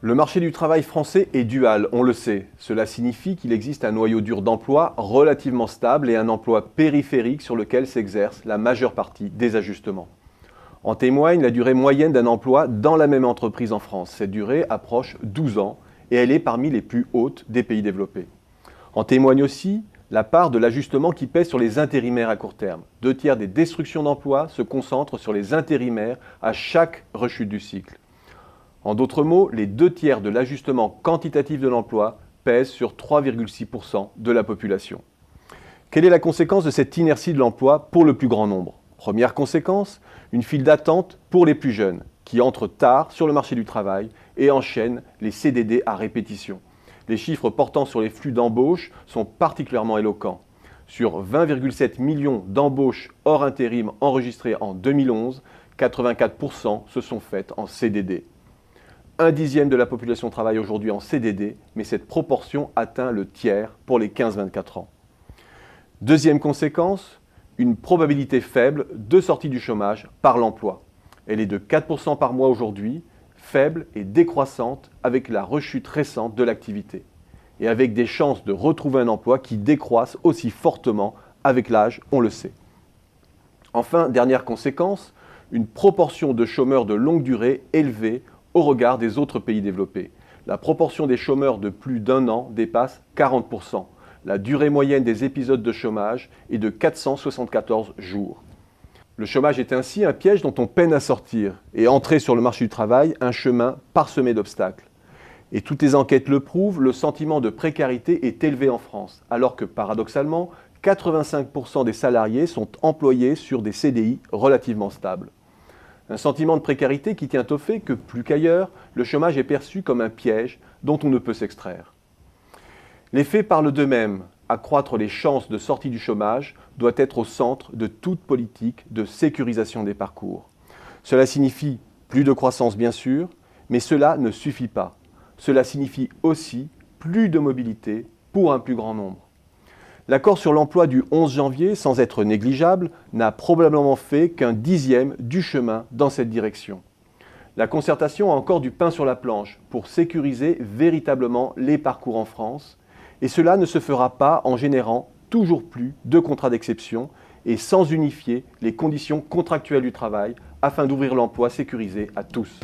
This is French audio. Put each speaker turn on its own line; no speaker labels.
Le marché du travail français est dual, on le sait. Cela signifie qu'il existe un noyau dur d'emploi relativement stable et un emploi périphérique sur lequel s'exerce la majeure partie des ajustements. En témoigne la durée moyenne d'un emploi dans la même entreprise en France. Cette durée approche 12 ans et elle est parmi les plus hautes des pays développés. En témoigne aussi la part de l'ajustement qui pèse sur les intérimaires à court terme. 2/3 des destructions d'emplois se concentrent sur les intérimaires à chaque rechute du cycle. En d'autres mots, les 2/3 de l'ajustement quantitatif de l'emploi pèsent sur 3,6% de la population. Quelle est la conséquence de cette inertie de l'emploi pour le plus grand nombre? Première conséquence, une file d'attente pour les plus jeunes, qui entrent tard sur le marché du travail et enchaînent les CDD à répétition. Les chiffres portant sur les flux d'embauche sont particulièrement éloquents. Sur 20,7 millions d'embauches hors intérim enregistrées en 2011, 84% se sont faites en CDD. 1/10 de la population travaille aujourd'hui en CDD, mais cette proportion atteint le tiers pour les 15-24 ans. Deuxième conséquence, une probabilité faible de sortie du chômage par l'emploi. Elle est de 4% par mois aujourd'hui, faible et décroissante avec la rechute récente de l'activité, et avec des chances de retrouver un emploi qui décroissent aussi fortement avec l'âge, on le sait. Enfin, dernière conséquence, une proportion de chômeurs de longue durée élevée au regard des autres pays développés. La proportion des chômeurs de plus d'1 an dépasse 40%. La durée moyenne des épisodes de chômage est de 474 jours. Le chômage est ainsi un piège dont on peine à sortir et entrer sur le marché du travail un chemin parsemé d'obstacles. Et toutes les enquêtes le prouvent, le sentiment de précarité est élevé en France, alors que paradoxalement, 85% des salariés sont employés sur des CDI relativement stables. Un sentiment de précarité qui tient au fait que, plus qu'ailleurs, le chômage est perçu comme un piège dont on ne peut s'extraire. Les faits parlent d'eux-mêmes. Accroître les chances de sortie du chômage doit être au centre de toute politique de sécurisation des parcours. Cela signifie plus de croissance bien sûr, mais cela ne suffit pas. Cela signifie aussi plus de mobilité pour un plus grand nombre. L'accord sur l'emploi du 11 janvier, sans être négligeable, n'a probablement fait qu'un 10e du chemin dans cette direction. La concertation a encore du pain sur la planche pour sécuriser véritablement les parcours en France, et cela ne se fera pas en générant toujours plus de contrats d'exception et sans unifier les conditions contractuelles du travail afin d'ouvrir l'emploi sécurisé à tous.